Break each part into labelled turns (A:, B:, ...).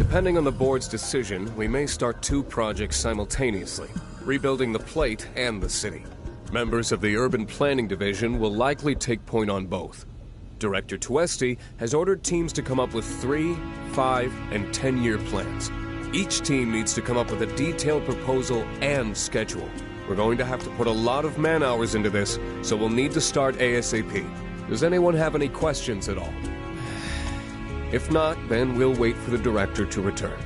A: Depending on the board's decision, we may start 2 projects simultaneously, rebuilding the plate and the city. Members of the Urban Planning Division will likely take point on both. Director Tuesti has ordered teams to come up with 3, 5, and 10-year plans. Each team needs to come up with a detailed proposal and schedule. We're going to have to put a lot of man-hours into this, so we'll need to start ASAP. Does anyone have any questions at all? If not, then we'll wait for the director to return.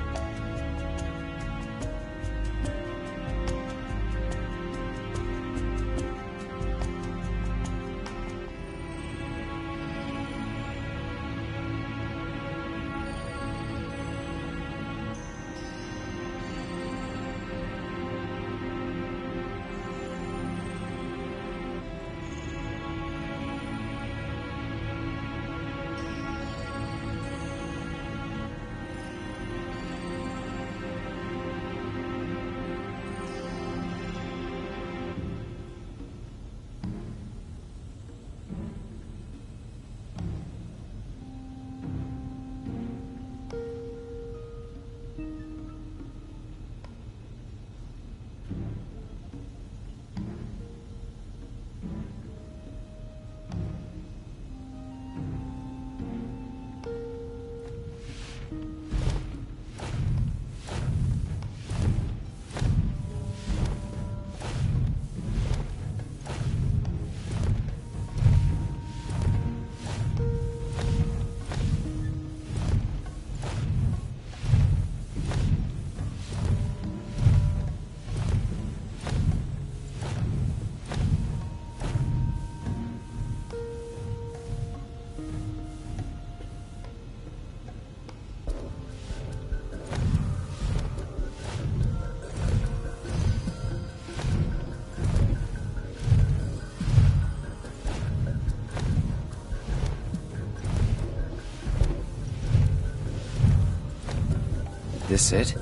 B: This it?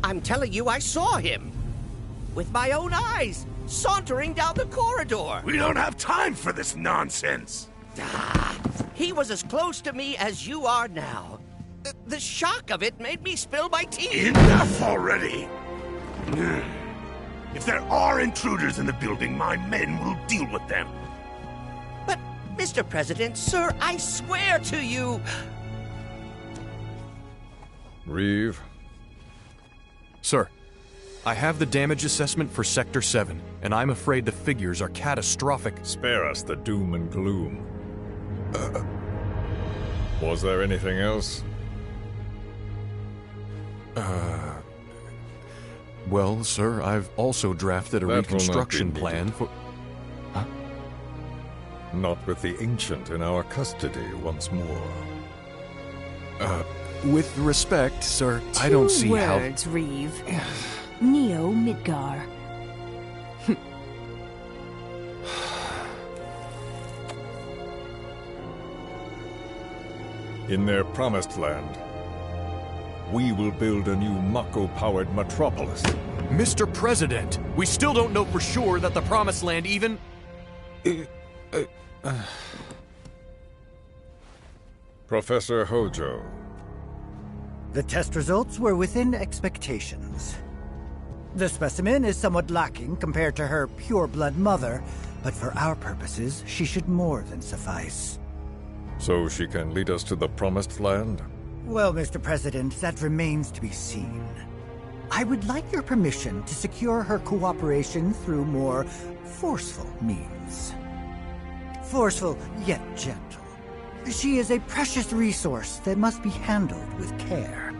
C: I'm telling you, I saw him. With my own eyes, sauntering down the corridor.
D: We don't have time for this nonsense.
C: He was as close to me as you are now. The shock of it made me spill my tea.
D: Enough already! If there are intruders in the building, my men will deal with them.
C: But, Mr. President, sir, I swear to you...
E: Reeve?
F: Sir, I have the damage assessment for Sector 7, and I'm afraid the figures are catastrophic.
E: Spare us the doom and gloom. Was there anything else?
F: Well, sir, I've also drafted a reconstruction plan for... Huh?
E: Not with the Ancient in our custody once more.
F: With respect, sir, I don't see how...
G: 2 words, Reeve. Neo Midgar.
E: In their promised land, we will build a new Mako-powered metropolis.
F: Mr. President, we still don't know for sure that the Promised Land even...
E: Professor Hojo.
H: The test results were within expectations. The specimen is somewhat lacking compared to her pure-blood mother, but for our purposes, she should more than suffice.
E: So she can lead us to the Promised Land?
H: Well, Mr. President, that remains to be seen. I would like your permission to secure her cooperation through more forceful means. Forceful, yet gentle. She is a precious resource that must be handled with care.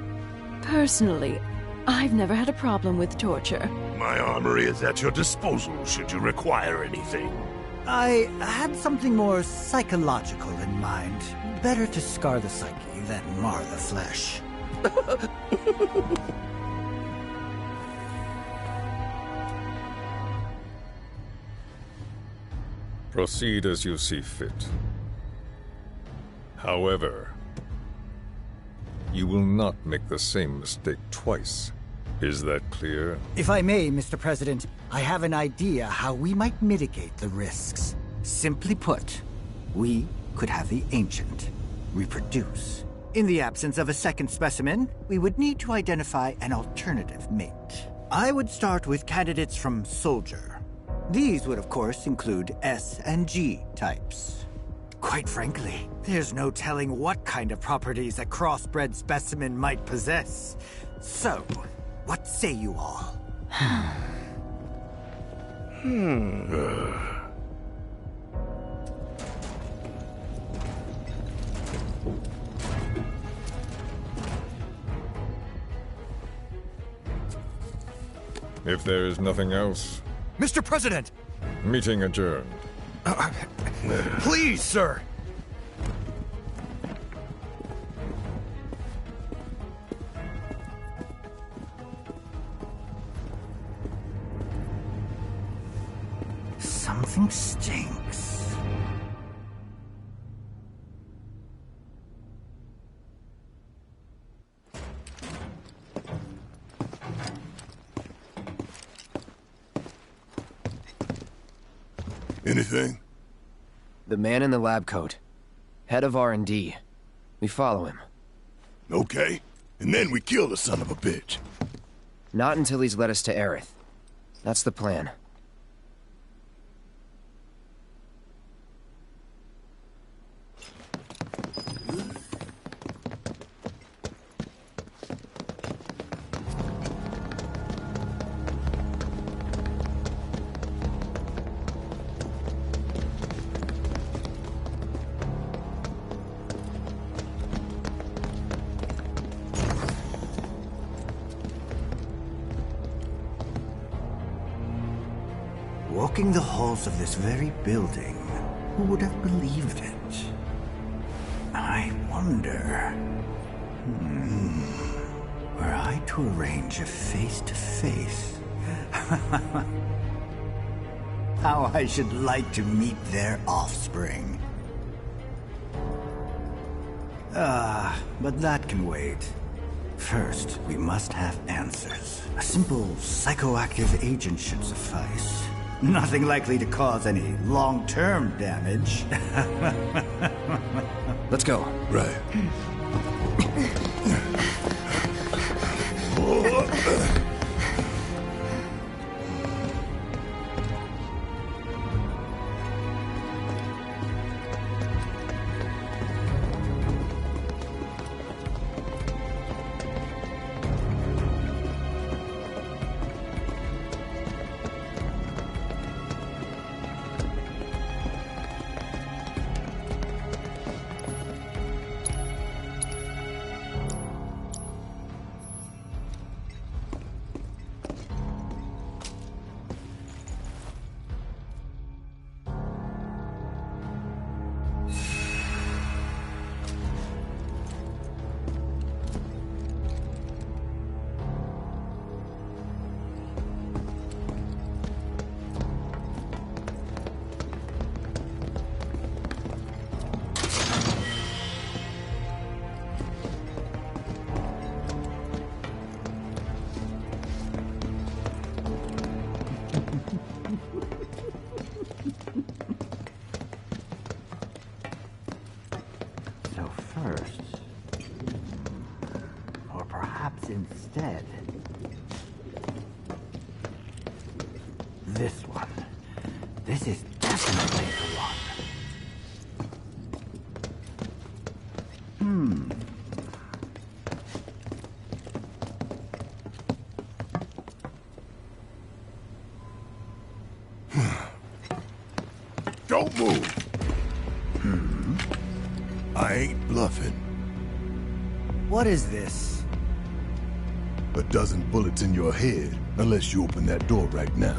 G: Personally, I've never had a problem with torture.
D: My armory is at your disposal should you require anything.
H: I had something more psychological in mind. Better to scar the psyche than mar the flesh.
E: Proceed as you see fit. However, you will not make the same mistake twice. Is that clear?
H: If I may, Mr. President, I have an idea how we might mitigate the risks. Simply put, we could have the Ancient reproduce. In the absence of a second specimen, we would need to identify an alternative mate. I would start with candidates from Soldier. These would, of course, include S and G types. Quite frankly, there's no telling what kind of properties a crossbred specimen might possess. So, what say you all?
E: If there is nothing else,
F: Mr. President!
E: meeting adjourned.
F: Please, sir!
H: Something stinks.
D: Anything?
B: The man in the lab coat. Head of R&D. We follow him.
D: Okay. And then we kill the son of a bitch.
B: Not until he's led us to Aerith. That's the plan.
H: Walking the halls of this very building, who would have believed it? I wonder... Were I to arrange a face-to-face... How I should like to meet their offspring. But that can wait. First, we must have answers. A simple psychoactive agent should suffice. Nothing likely to cause any long-term damage.
B: Let's go.
D: Right.
H: So first... Or perhaps instead... This one. This is definitely the one.
D: Don't move. I ain't bluffing.
H: What is this?
D: A dozen bullets in your head, unless you open that door right now.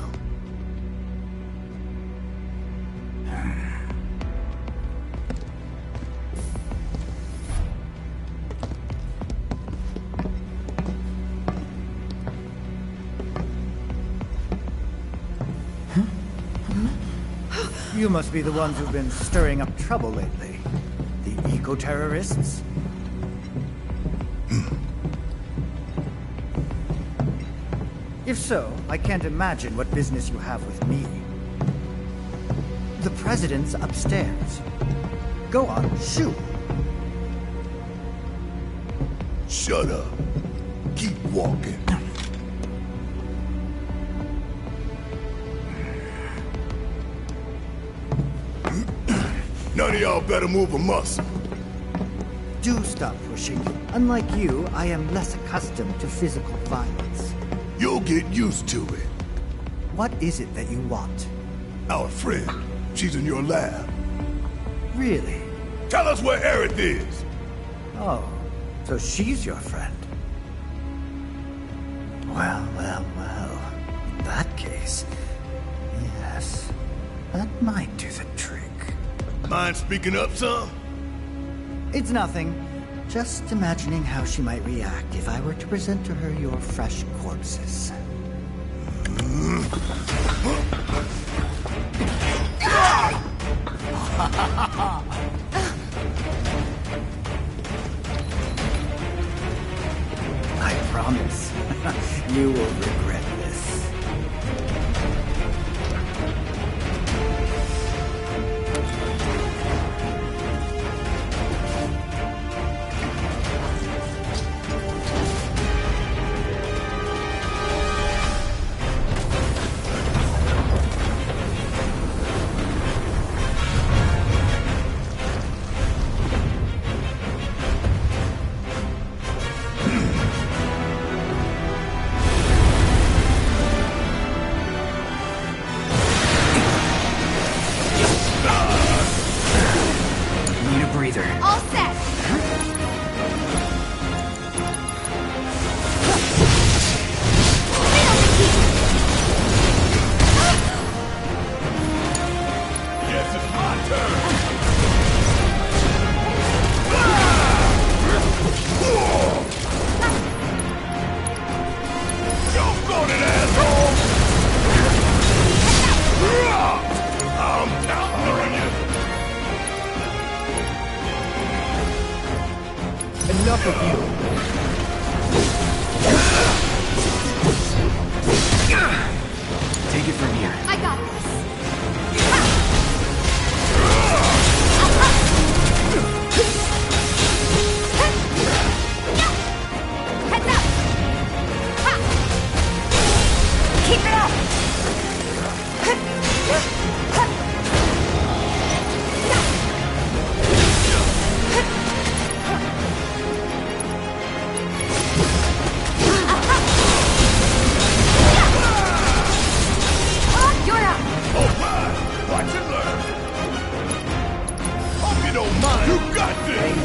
H: You must be the ones who've been stirring up trouble lately. The eco-terrorists? If so, I can't imagine what business you have with me. The President's upstairs. Go on, shoot.
D: Shut up. Keep walking. None of y'all better move a muscle.
H: Do stop pushing. Unlike you, I am less accustomed to physical violence.
D: You'll get used to it.
H: What is it that you want?
D: Our friend. She's in your lab.
H: Really?
D: Tell us where Aerith is.
H: Oh, so she's your friend. Well, well, well. In that case, yes, that might do the trick.
D: Mind speaking up some?
H: It's nothing. Just imagining how she might react if I were to present to her your fresh corpses. I promise, you will regret this. Need a breather.
I: All set.
D: Yes, it's my turn. Go floating, asshole! I'm counting on you.
B: Enough of you. Take it from here.
I: I got this. Heads up. Ha. Keep it up. You're up.
D: Oh, my! Watch and learn. Hope you don't mind. You got this.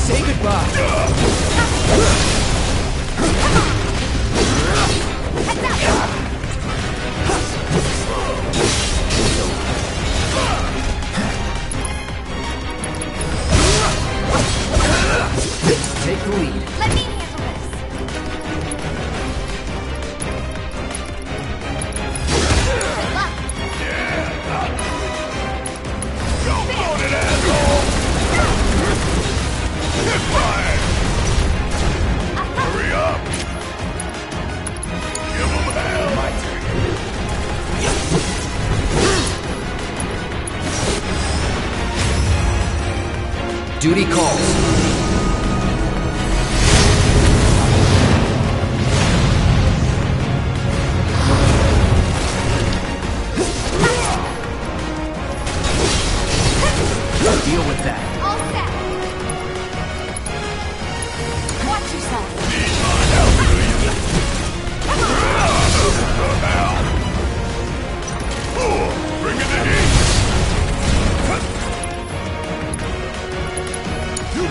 B: Say goodbye. Take the lead.
I: Let me handle this. Good luck.
D: Go floating, asshole! Hit fire! Hurry up! Give him hell! My turn.
B: Duty calls. Deal with that.
I: All set. Watch yourself.
D: Need my help, do you? Bring in the heat! You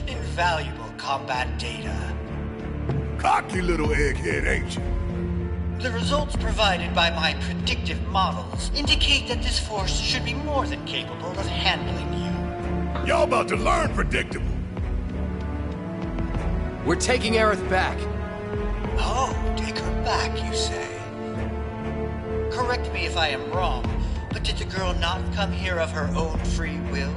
J: invaluable combat data.
D: Cocky little egghead, ain't you?
J: The results provided by my predictive models indicate that this force should be more than capable of handling you.
D: Y'all about to learn predictable.
B: We're taking Aerith back.
J: Oh, take her back, you say? Correct me if I am wrong, but did the girl not come here of her own free will?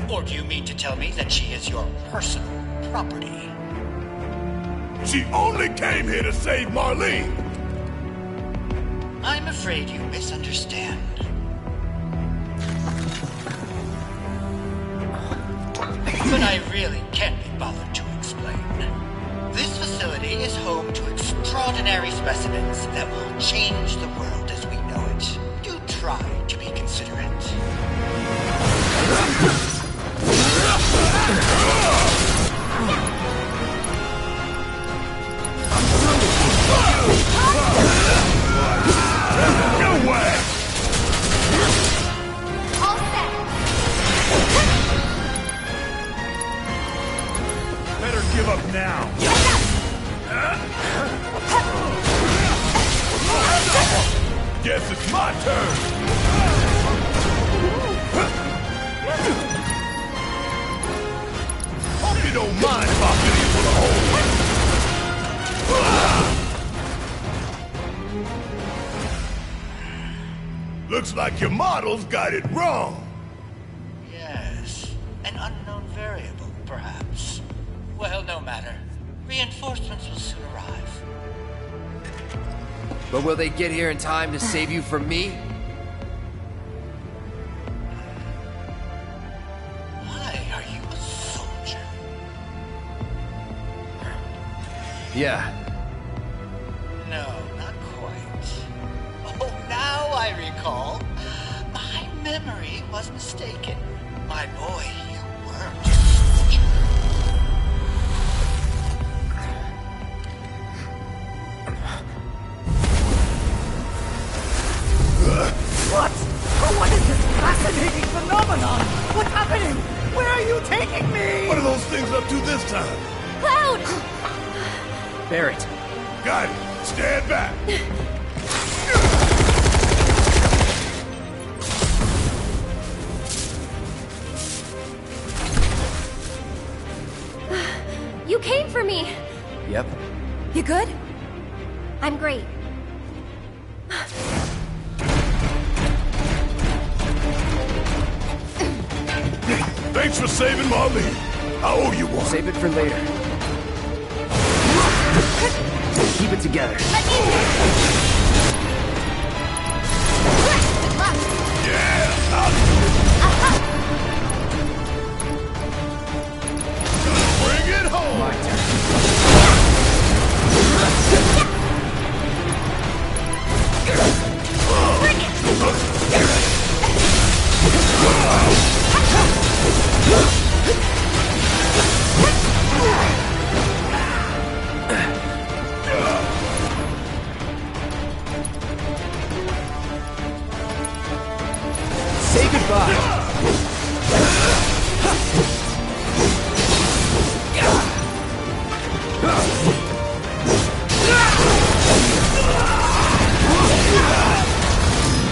J: Or do you mean to tell me that she is your personal property?
D: She only came here to save Marlene.
J: I'm afraid you misunderstand. But I really can't be bothered to explain. This facility is home to extraordinary specimens that will change the world as we know it. Do try to be considerate.
D: No way!
I: All set.
E: Better give up now.
D: Guess it's my turn. Hope you don't mind if I fit in for the whole. Looks like your models got it wrong.
J: Yes, an unknown variable, perhaps. Well, no matter. Reinforcements will soon arrive.
B: But will they get here in time to save you from me?
J: Why are you a soldier?
B: Yeah.
J: No, not quite. Oh, now I recall. My memory was mistaken. My boy, you weren't a soldier.
H: What? Oh, what is this fascinating phenomenon? What's happening? Where are you taking me?
D: What are those things up to this time?
I: Cloud!
B: Barrett.
D: Got it. Stand back.
I: You came for me.
B: Yep.
I: You good? I'm great.
D: Thanks for saving Marlene. I owe you one.
B: Save it for later. Keep it together.
D: Yeah, I'll do it. Bring it home.
B: My turn. Say goodbye.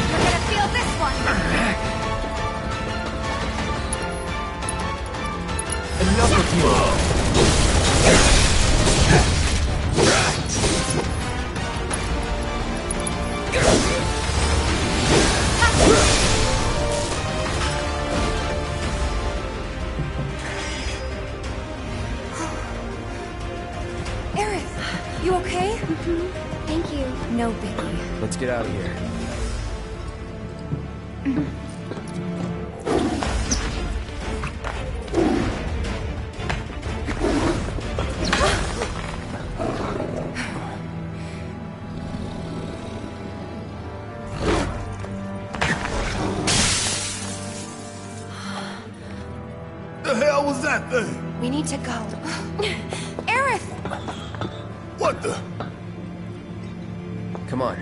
I: You're gonna feel this one.
B: Enough of you.
I: Aerith, you okay? Thank you. No biggie.
B: Let's get out of here.
D: The hell was that thing?
I: We need to go. Aerith!
D: What the?
B: Come on.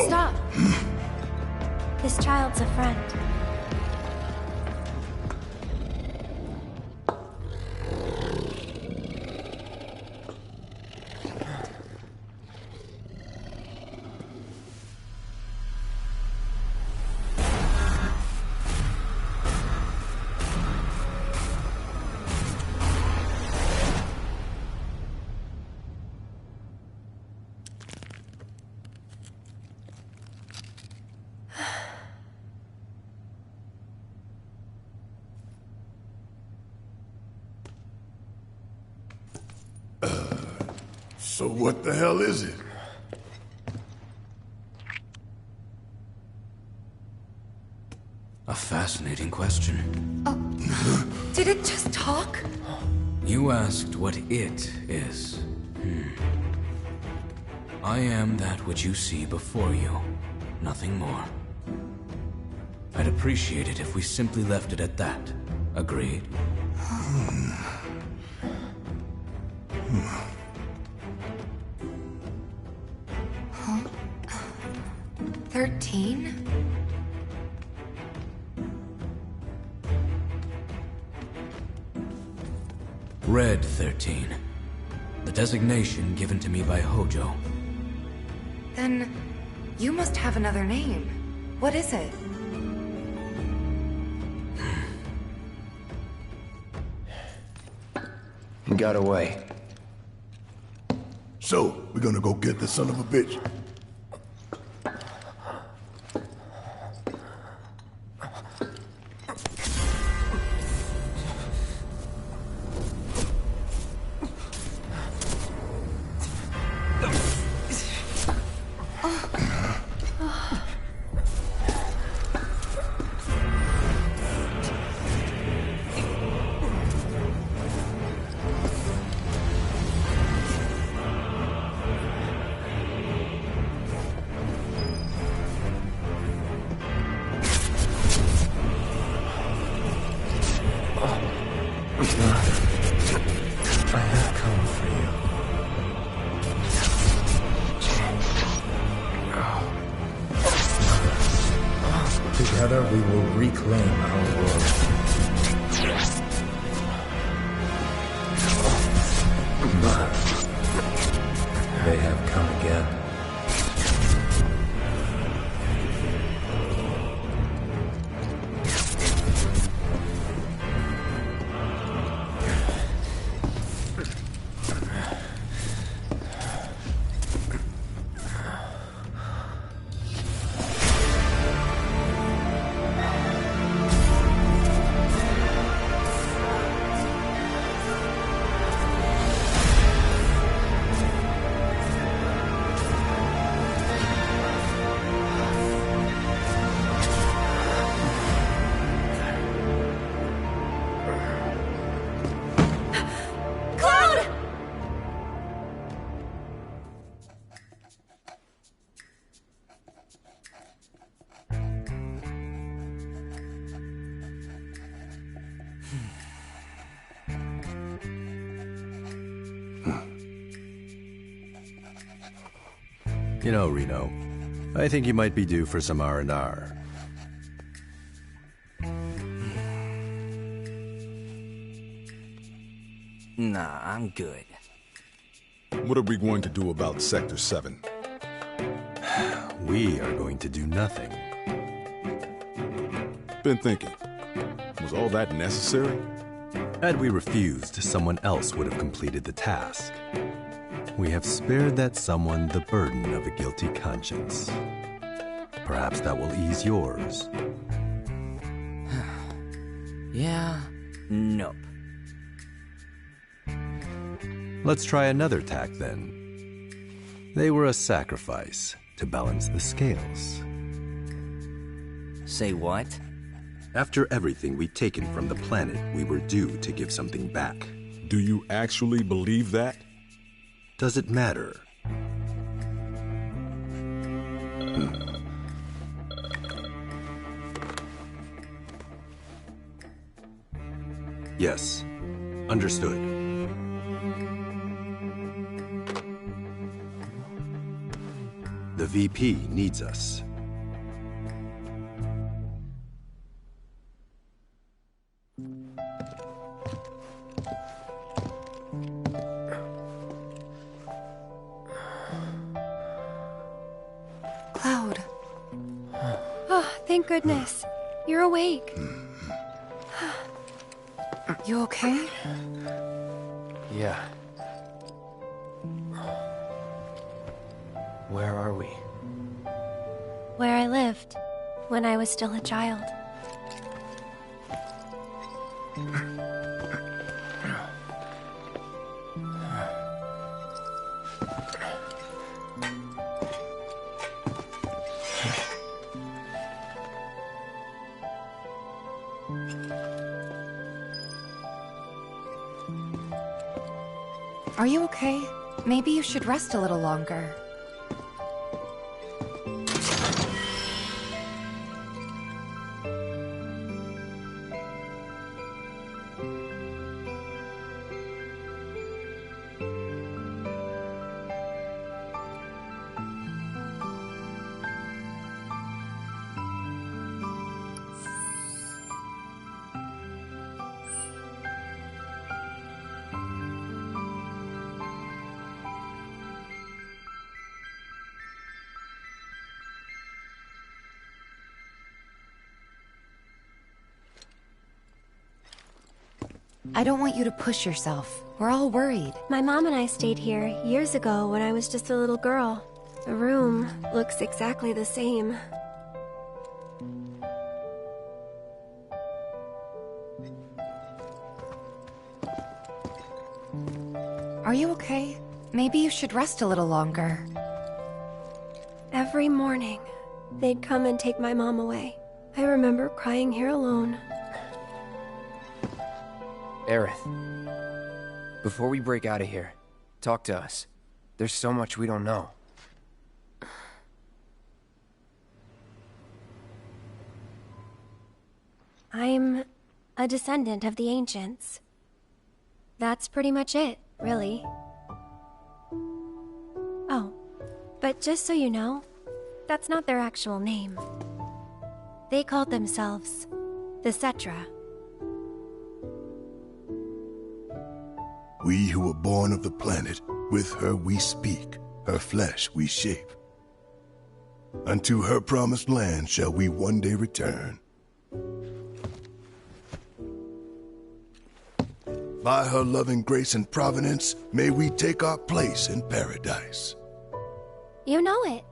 I: Stop. This child's a friend.
D: So what the hell is it?
K: A fascinating question.
L: Did it just talk?
K: You asked what it is. I am that which you see before you. Nothing more. I'd appreciate it if we simply left it at that. Agreed?
L: 13?
K: Red 13. The designation given to me by Hojo.
L: Then you must have another name. What is it?
B: He got away.
D: So, we're gonna go get the son of a bitch.
M: Together we will reclaim our world. But they have come again.
N: You know, Reno, I think you might be due for some R&R.
O: Nah, I'm good.
E: What are we going to do about Sector 7?
N: We are going to do nothing.
E: Been thinking, was all that necessary?
N: Had we refused, someone else would have completed the task. We have spared that someone the burden of a guilty conscience. Perhaps that will ease yours.
O: Yeah, nope.
N: Let's try another tack then. They were a sacrifice to balance the scales.
O: Say what?
N: After everything we'd taken from the planet, we were due to give something back.
E: Do you actually believe that?
N: Does it matter? Yes. Understood. The The VP needs us.
L: Cloud.
I: Oh, thank goodness. You're awake.
L: You okay?
B: Yeah. Where are we?
I: Where I lived, when I was still a child.
L: Are you okay? Maybe you should rest a little longer. I don't want you to push yourself. We're all worried.
I: My mom and I stayed here years ago when I was just a little girl. The room looks exactly the same.
L: Are you okay? Maybe you should rest a little longer.
I: Every morning, they'd come and take my mom away. I remember crying here alone.
B: Aerith, before we break out of here, talk to us. There's so much we don't know.
I: I'm a descendant of the ancients. That's pretty much it, really. Oh, but just so you know, that's not their actual name. They called themselves the Cetra.
D: We who were born of the planet, with her we speak, her flesh we shape. Unto her promised land shall we one day return. By her loving grace and providence, may we take our place in paradise.
I: You know it.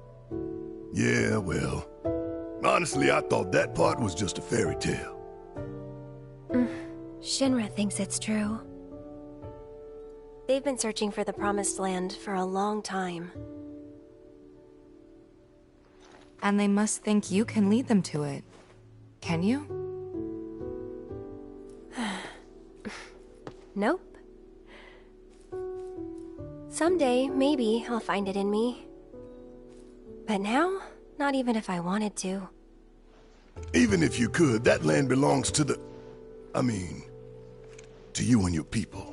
D: Yeah, well, honestly, I thought that part was just a fairy tale.
I: Shinra thinks it's true. They've been searching for the Promised Land for a long time.
L: And they must think you can lead them to it. Can you?
I: Nope. Someday, maybe, I'll find it in me. But now, not even if I wanted to.
D: Even if you could, that land belongs to the... to you and your people.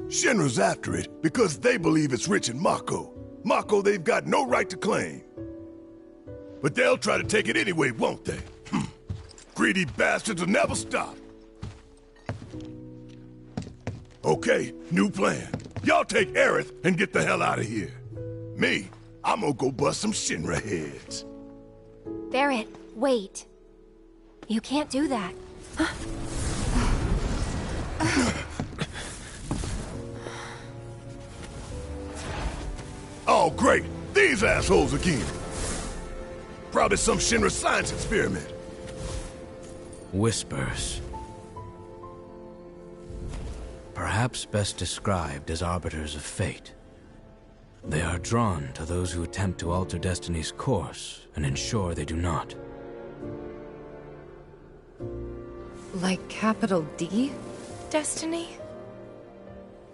D: Shinra's after it because they believe it's rich in Mako. Mako they've got no right to claim. But they'll try to take it anyway, won't they? Greedy bastards will never stop. Okay, new plan. Y'all take Aerith and get the hell out of here. Me, I'm gonna go bust some Shinra heads.
I: Barrett, wait. You can't do that.
D: Oh, great. These assholes again. Probably some Shinra science experiment.
K: Whispers. Perhaps best described as arbiters of fate. They are drawn to those who attempt to alter destiny's course and ensure they do not.
L: Like capital D? Destiny?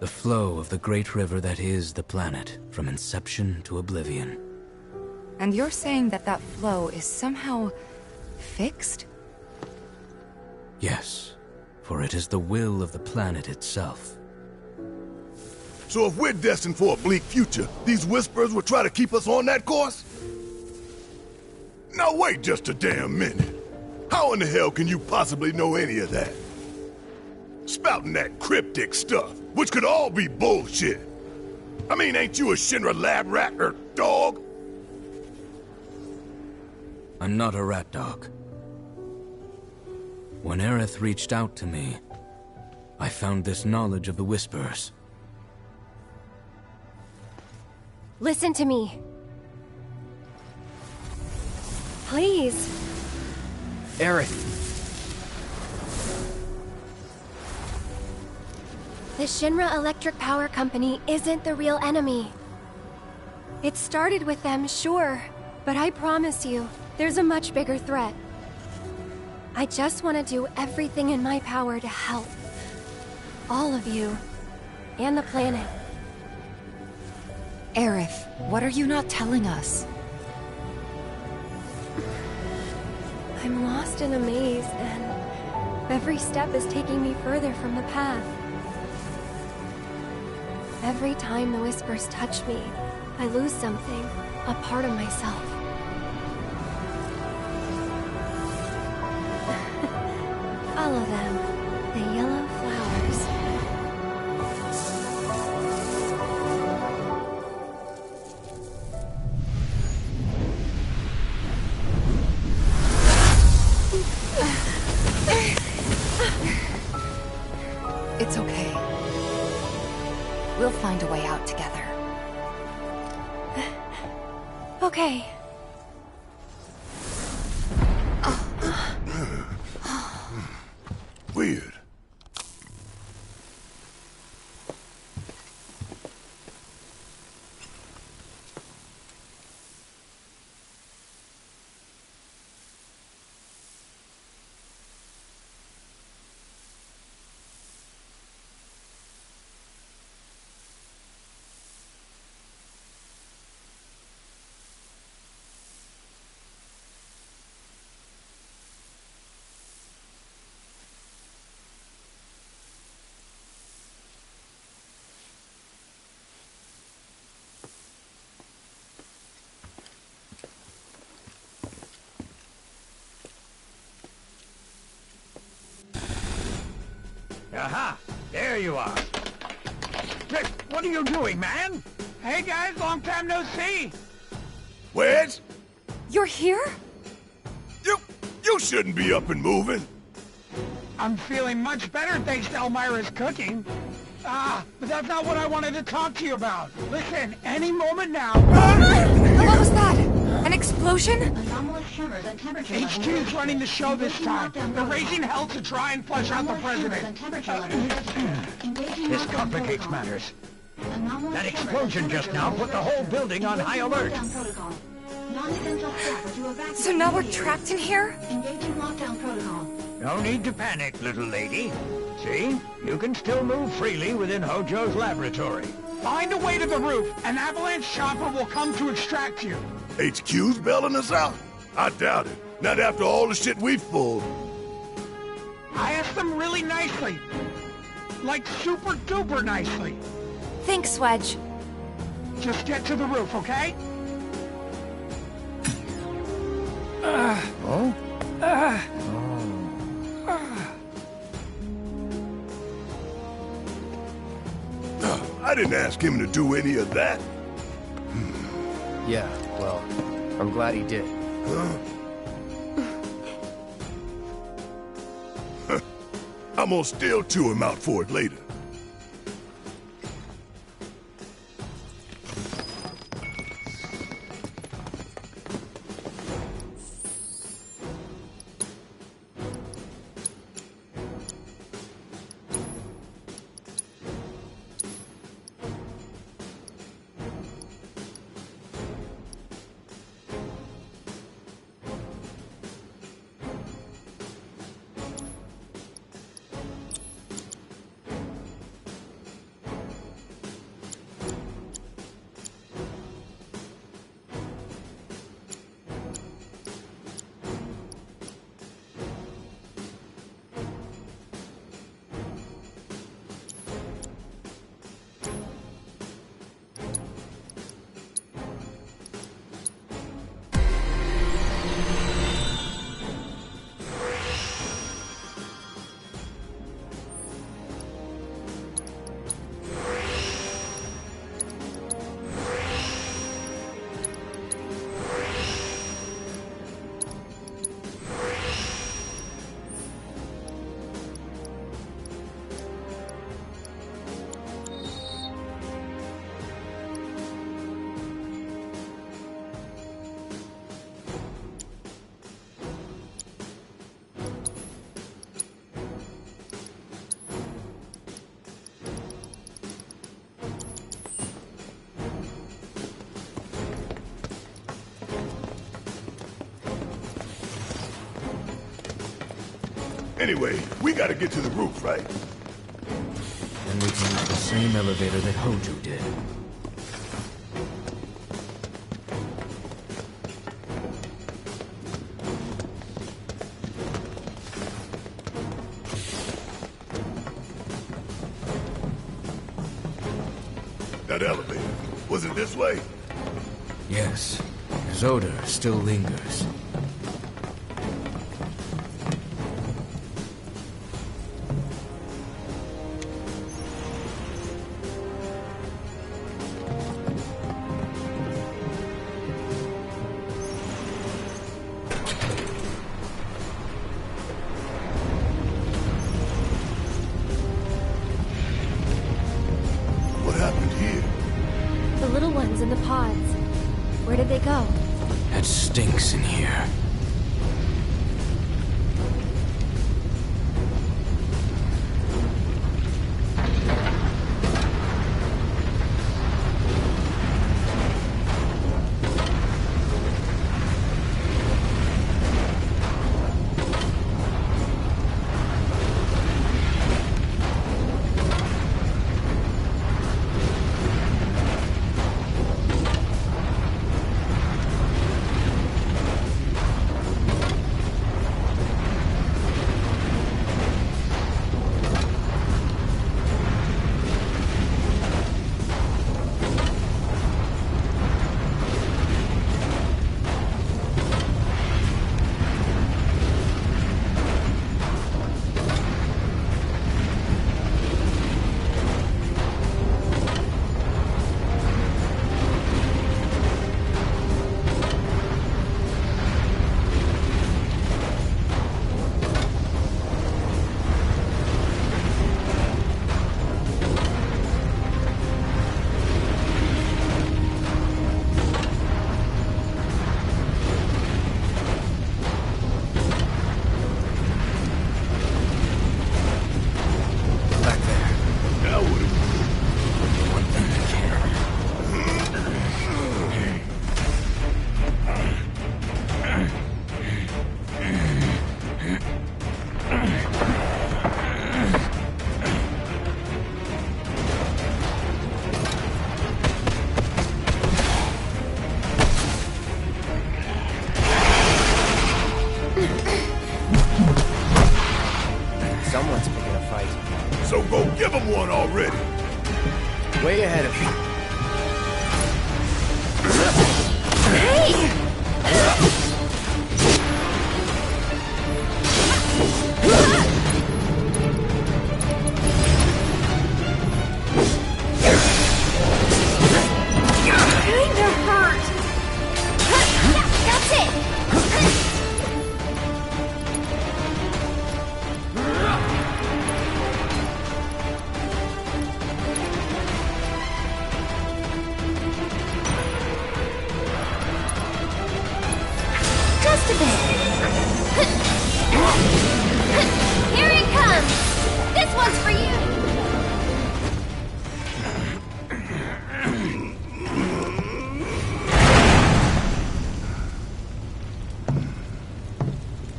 K: The flow of the great river that is the planet, from inception to oblivion.
L: And you're saying that that flow is somehow fixed?
K: Yes, for it is the will of the planet itself.
D: So if we're destined for a bleak future, these Whisperers will try to keep us on that course? Now wait just a damn minute. How in the hell can you possibly know any of that? Spouting that cryptic stuff, which could all be bullshit. I mean, ain't you a Shinra lab rat or dog?
K: I'm not a rat dog. When Aerith reached out to me, I found this knowledge of the Whispers.
I: Listen to me. Please.
B: Aerith.
I: The Shinra Electric Power Company isn't the real enemy. It started with them, sure, but I promise you, there's a much bigger threat. I just want to do everything in my power to help. All of you. And the planet.
P: Aerith, what are you not telling us?
I: I'm lost in a maze, and every step is taking me further from the path. Every time the Whispers touch me, I lose something, a part of myself. Follow them, the yellow flowers.
P: It's okay. We'll find a way out together.
I: Okay.
D: Weird.
Q: Aha! There you are. Rick, what are you doing, man? Hey, guys, long time no see.
D: Wedge?
P: You're here?
D: You shouldn't be up and moving.
Q: I'm feeling much better thanks to Elmira's cooking. But that's not what I wanted to talk to you about. Listen, any moment now...
P: What was that? An explosion?
Q: HQ's running the show this time. They're raising hell to try and flush out the president. This complicates matters. That explosion just now put the whole building on high alert.
P: So now we're trapped in here?
Q: No need to panic, little lady. See? You can still move freely within Hojo's laboratory. Find a way to the roof. An avalanche chopper will come to extract you.
D: HQ's bailing us out? I doubt it. Not after all the shit we've pulled.
Q: I asked them really nicely. Like super duper nicely.
P: Thanks, Wedge.
Q: Just get to the roof, okay?
D: I didn't ask him to do any of that.
B: Yeah, well, I'm glad he did.
D: I'm gonna still chew him out for it later. Anyway, we gotta get to the roof, right?
K: Then we can use the same elevator that Hojo did.
D: That elevator, was it this way?
K: Yes, his odor still lingers.
D: What happened here?
I: The little ones in the pods. Where did they go?
K: It stinks in here.
B: Someone's picking a fight.
D: So go give him one already.
B: Way ahead of you.
I: Kinda hurt. That's it. Just a bit. Here it comes. This one's for you.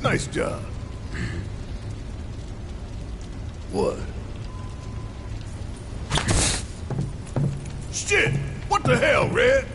D: Nice job. What? Shit! What the hell, Red?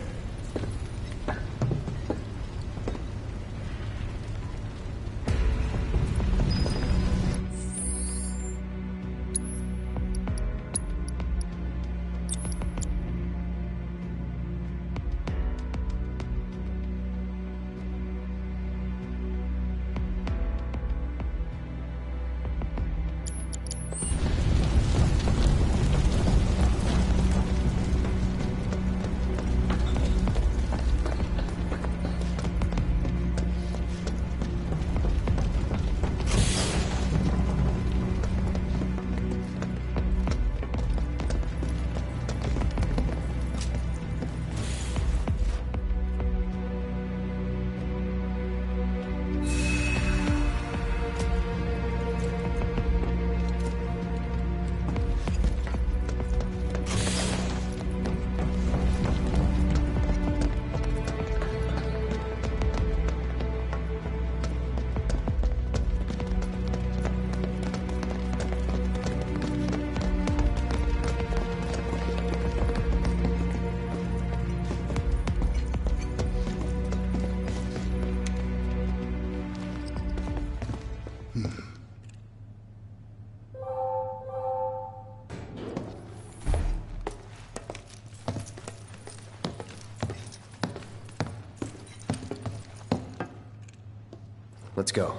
B: go.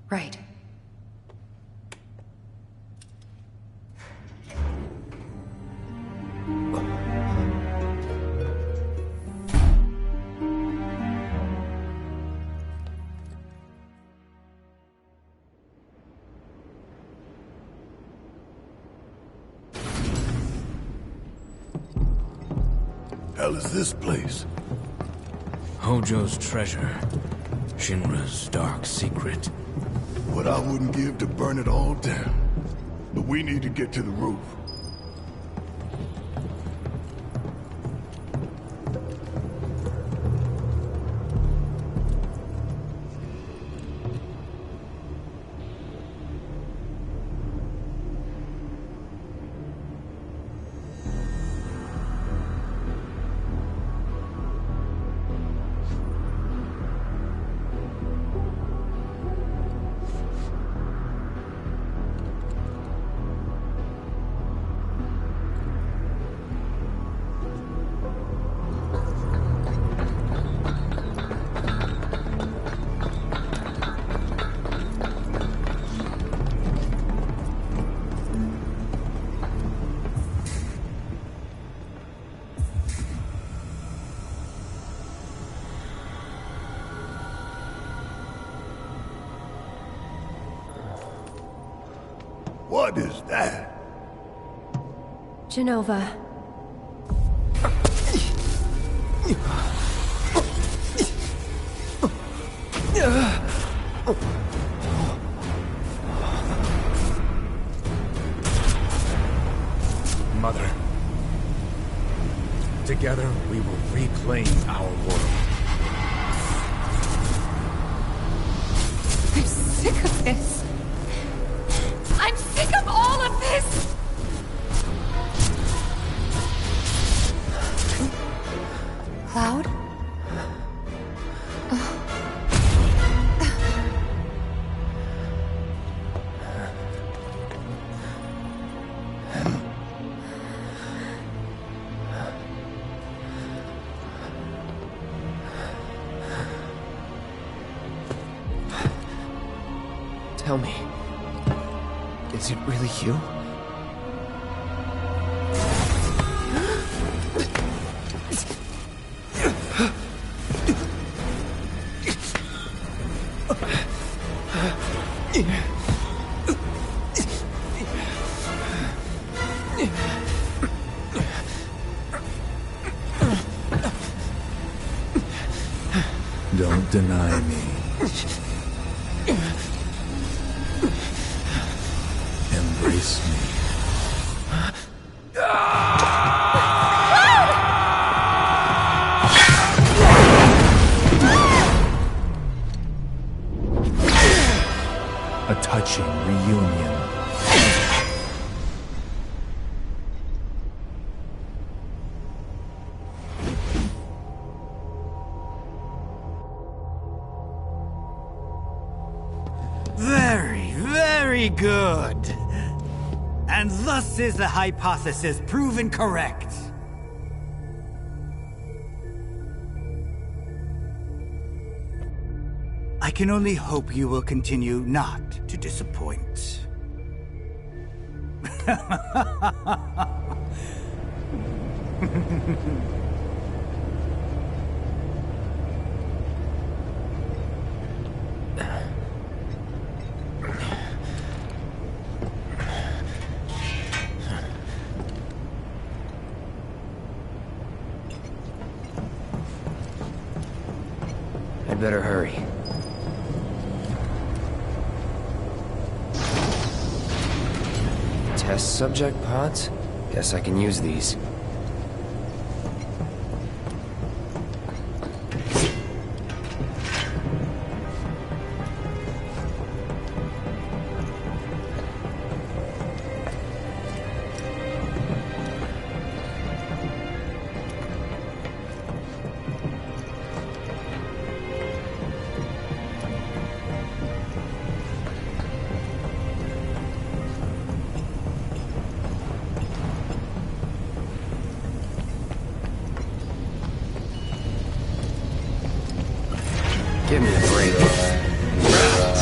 P: Right.
D: Hell is this place?
K: Hojo's treasure. Shinra's dark secret.
D: What I wouldn't give to burn it all down. But we need to get to the roof. What is that?
I: Genova.
M: Mother. Together, we will reclaim our world.
P: I'm sick of this. I'm sick of all of this! Cloud?
B: Tell me, is it really you?
M: Don't deny me. Embrace me. A touching reunion.
H: Very, very good. And thus is the hypothesis proven correct. I can only hope you will continue not to disappoint.
B: I'd better hurry. Test subject pods? Guess I can use these. Give me a break.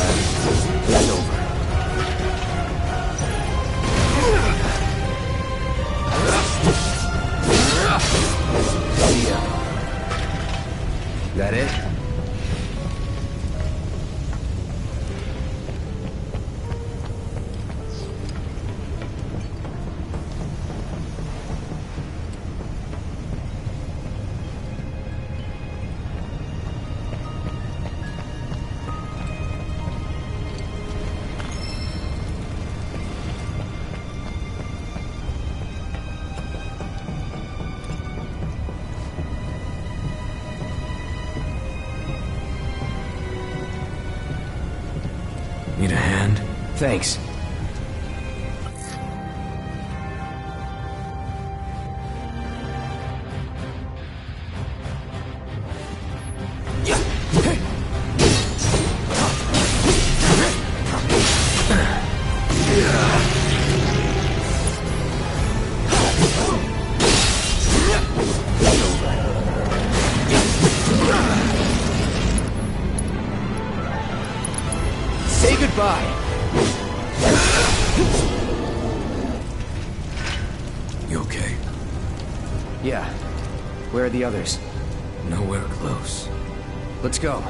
B: Thanks. Say goodbye.
K: You okay?
B: Yeah. Where are the others?
K: Nowhere close.
B: Let's go.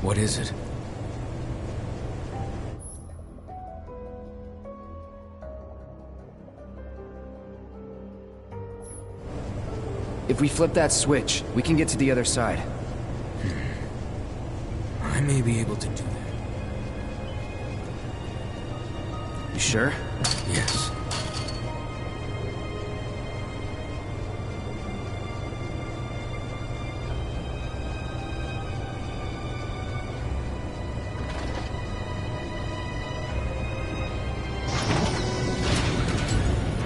K: What is it?
B: If we flip that switch, we can get to the other side.
K: I may be able to do that.
B: You sure?
K: Yes.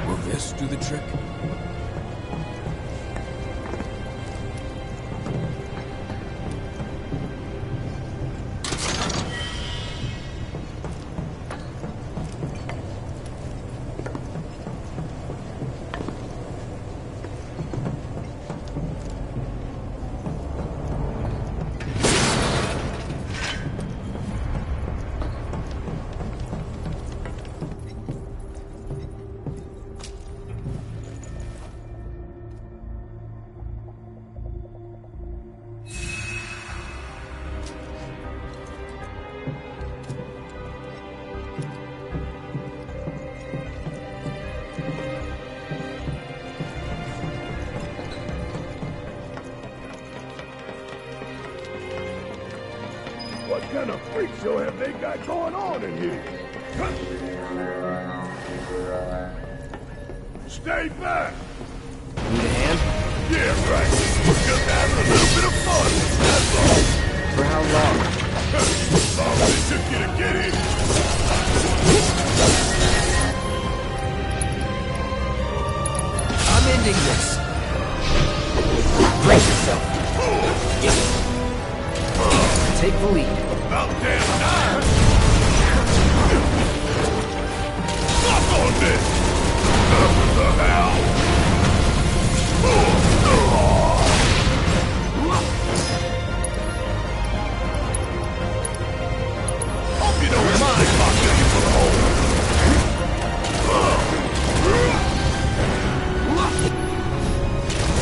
K: Will this do the trick?
D: What kind of freak show have they got going on in here? Stay back!
B: Need a hand?
D: Yeah, right. We're just having a little bit of fun. That's all.
B: For how long?
D: Long as it took you to get here.
B: I'm ending this. Brace yourself. Take the lead.
D: About damn time! Fuck on this! What the hell? Hope you don't mind popping you for the hole.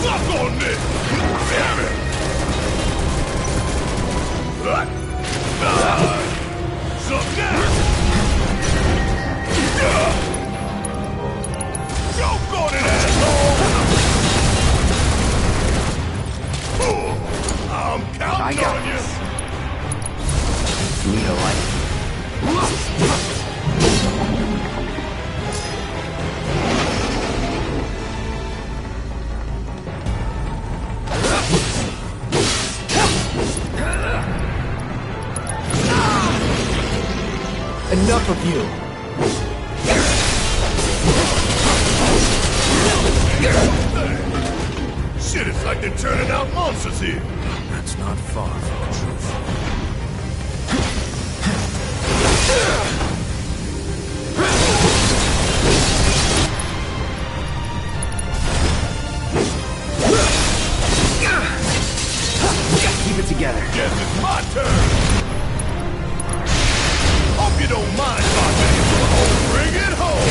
D: Fuck on this! Damn it! Suck down! Choke on it, asshole! I'm counting on you!
B: Need a light. Enough of you!
D: Shit, it's like they're turning out monsters here.
K: That's not far from the truth.
B: Keep it together.
D: Guess it's my turn. Hope you don't mind popping into the hole. Bring it home.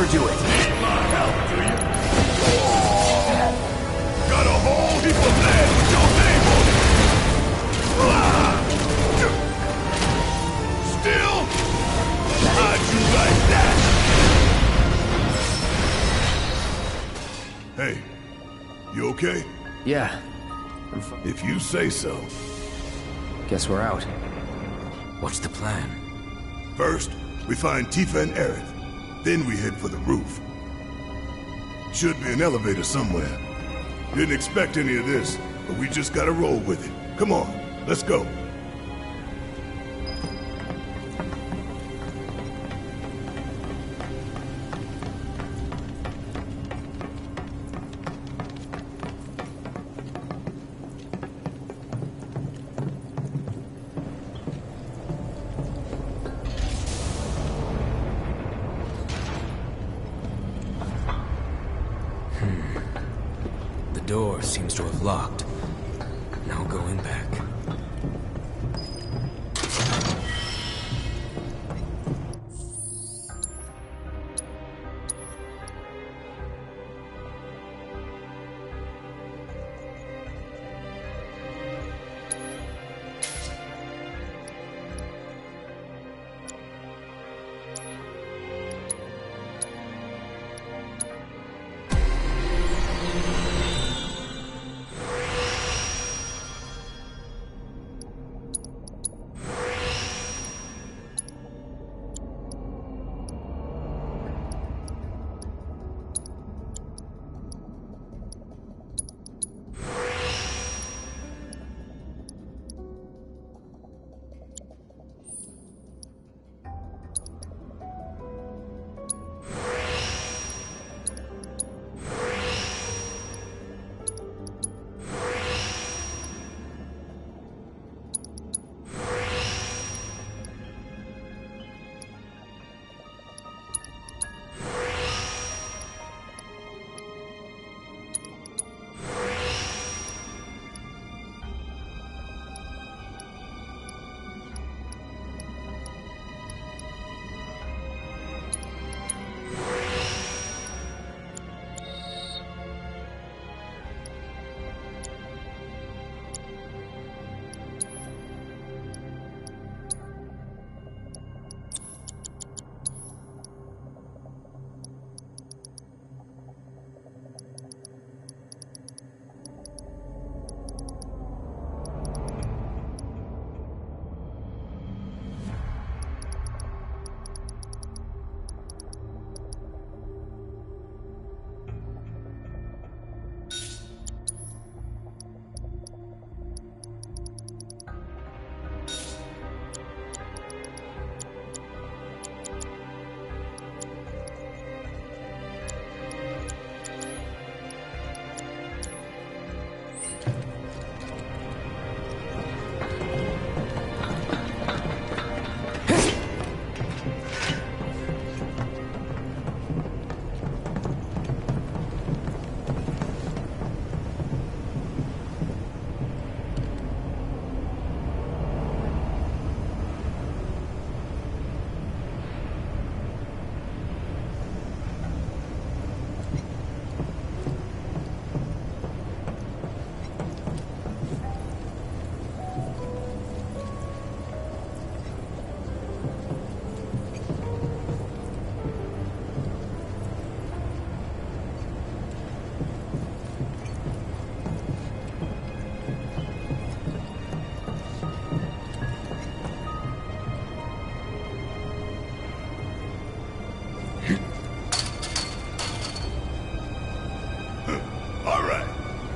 B: overdo it.
D: Need my help, do you? Got a whole heap of land with your name on it. Still? How'd you like that? Hey, you okay?
B: Yeah.
D: If you say so.
B: Guess we're out.
K: What's the plan?
D: First, we find Tifa and Aerith. Then we head for the roof. Should be an elevator somewhere. Didn't expect any of this, but we just gotta roll with it. Come on, let's go.
K: The door seems to have locked. No going back.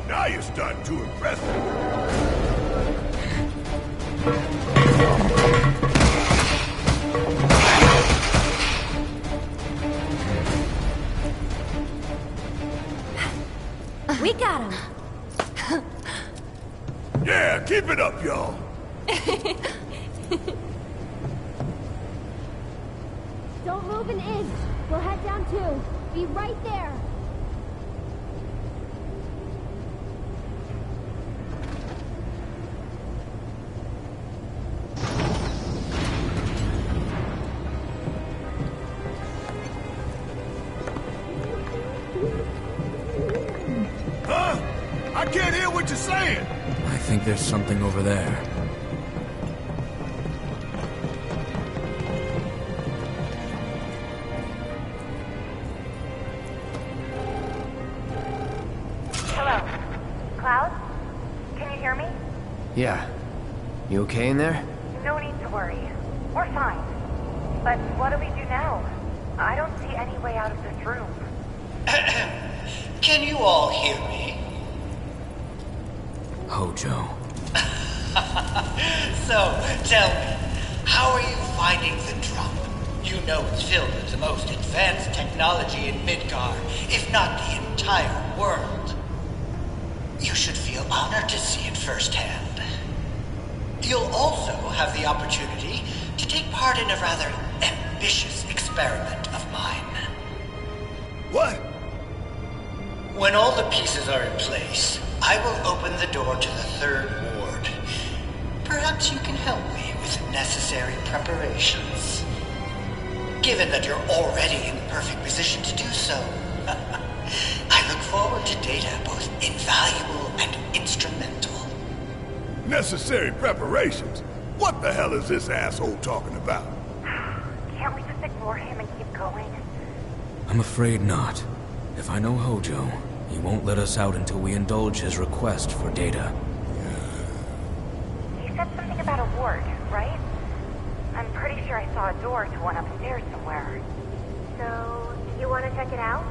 D: Now you're starting to impress me.
I: We got him.
D: Yeah, keep it up, y'all.
R: Don't move an inch. We'll head down too. Be right there.
D: saying?
K: I think there's something over there.
S: Hello? Cloud? Can you hear me?
B: Yeah. You okay in there?
S: No need to worry. We're fine. But what do we do now? I don't see any way out of this room.
J: Can you all hear me?
K: Hojo.
J: So, tell me, how are you finding the drop? You know it's filled with the most advanced technology in Midgar, if not the entire world. You should feel honored to see it firsthand. You'll also have the opportunity to take part in a rather ambitious experiment of mine.
D: What?
J: When all the pieces are in place, I will open the door to the third ward. Perhaps you can help me with necessary preparations. Given that you're already in the perfect position to do so, I look forward to data both invaluable and instrumental.
D: Necessary preparations? What the hell is this asshole talking about?
S: Can't we just ignore him and keep going?
K: I'm afraid not. If I know Hojo, he won't let us out until we indulge his request for data.
S: He said something about a ward, right? I'm pretty sure I saw a door to one upstairs somewhere.
R: So, you want to check it out?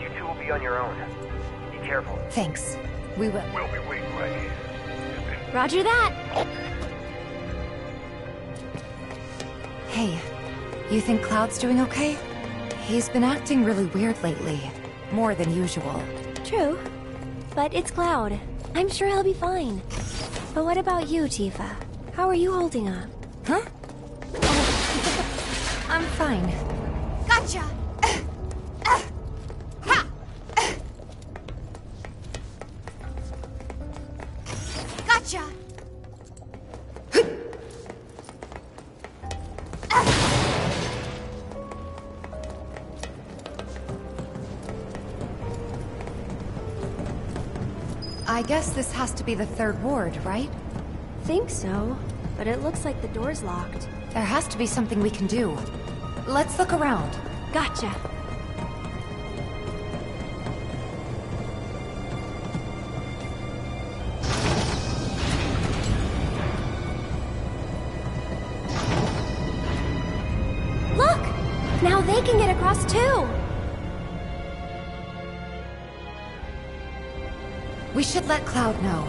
T: You two will be on your own. Be careful.
P: Thanks. We will.
T: We'll be waiting right here.
R: Roger that!
P: Hey, you think Cloud's doing okay? He's been acting really weird lately. More than usual.
R: True. But it's Cloud. I'm sure he'll be fine. But what about you, Tifa? How are you holding up?
P: Huh? Oh. I'm fine.
S: Gotcha! Gotcha!
P: I guess this has to be the third ward, right?
R: Think so. But it looks like the door's locked.
P: There has to be something we can do. Let's look around.
R: Gotcha. Look! Now they can get across too!
P: We should let Cloud know.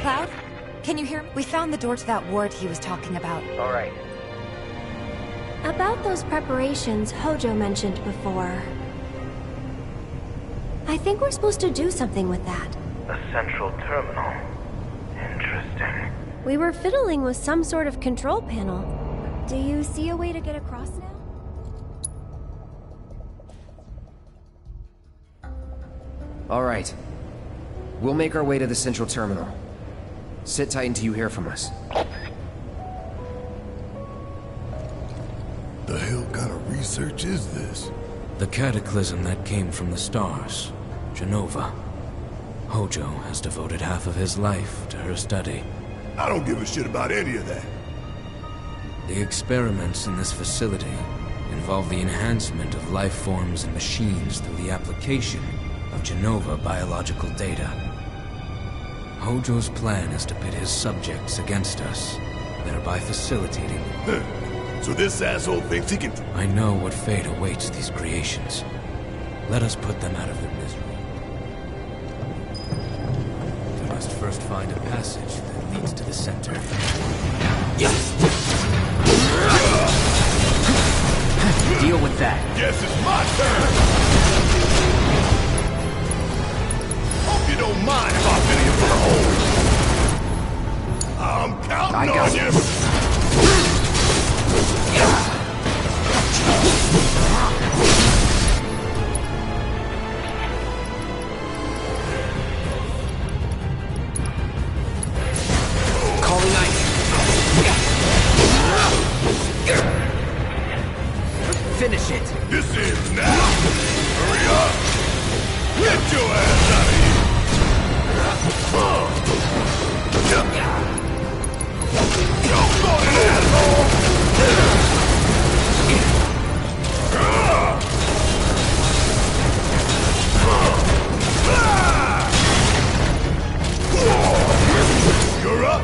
P: Cloud? Can you hear me? We found the door to that ward he was talking about.
T: All right.
R: About those preparations Hojo mentioned before. I think we're supposed to do something with that.
T: A central terminal. Interesting.
R: We were fiddling with some sort of control panel. Do you see a way to get across now?
B: All right. We'll make our way to the central terminal. Sit tight until you hear from us.
D: The hell kind of research is this?
K: The cataclysm that came from the stars. Genova. Hojo has devoted half of his life to her study.
D: I don't give a shit about any of that.
K: The experiments in this facility involve the enhancement of life forms and machines through the application of Genova biological data. Hojo's plan is to pit his subjects against us, thereby facilitating...
D: So this asshole thinks he can...
K: I know what fate awaits these creations. Let us put them out of their misery. We must first find a passage that leads to the center. Yes!
O: Deal with that.
D: Guess it's my turn! Hope you don't mind if I fill you for a hole. I'm counting on you!
O: Calling ice. Finish it.
D: This is now! Hurry up! Get your ass out of here! Don't go to asshole! You're up!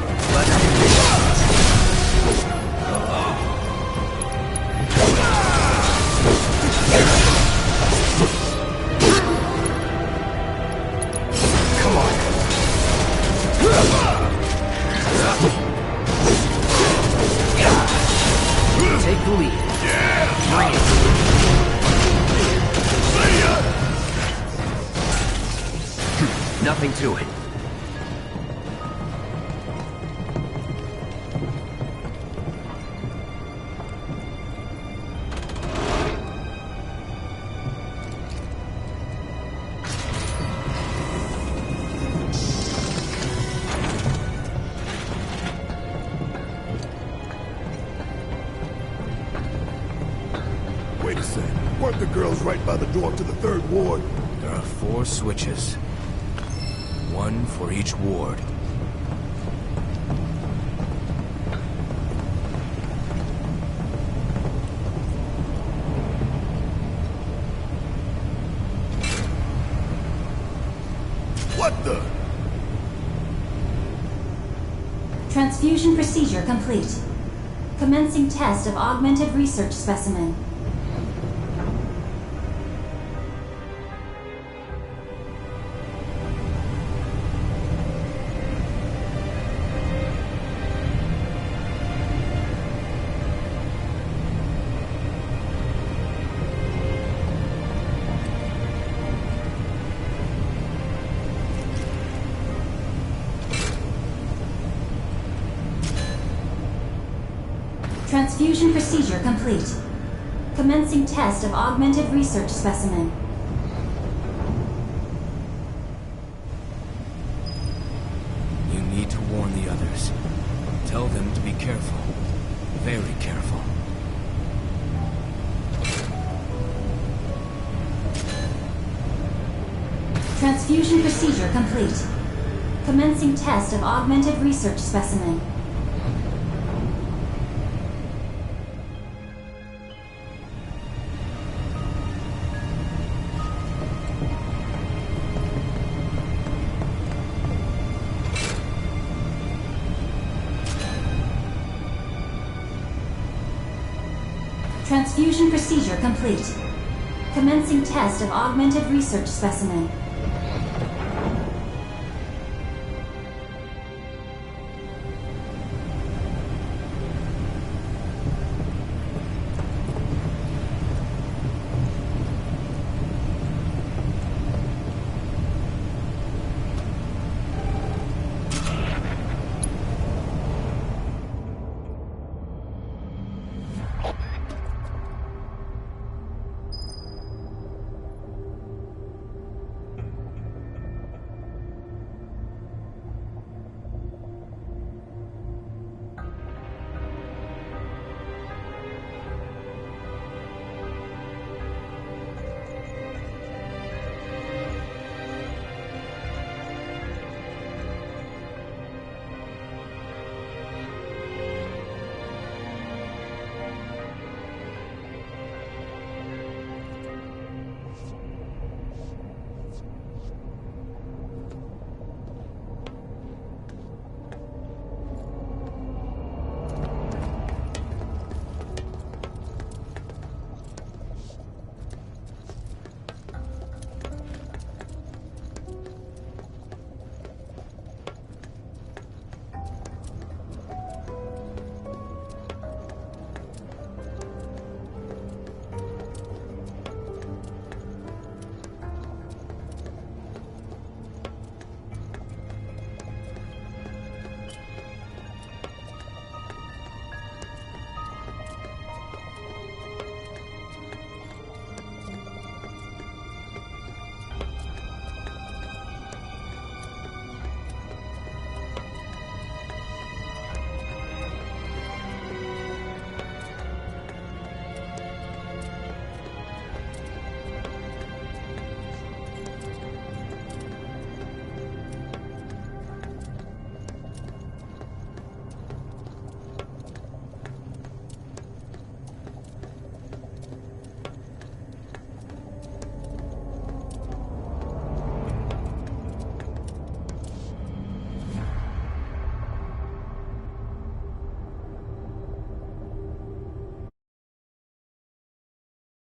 O: Come on. Take the lead.
D: Yeah!
O: Bring it.
D: See ya!
O: Nothing to it.
D: Wait a sec. Weren't the girls right by the door to the third ward?
K: There are 4 switches. 1 for each ward.
D: What the?
U: Transfusion procedure complete. Commencing test of augmented research specimen. Transfusion procedure complete. Commencing test of augmented research specimen.
K: You need to warn the others. Tell them to be careful. Very careful.
U: Transfusion procedure complete. Commencing test of augmented research specimen. Transfusion procedure complete. Commencing test of augmented research specimen.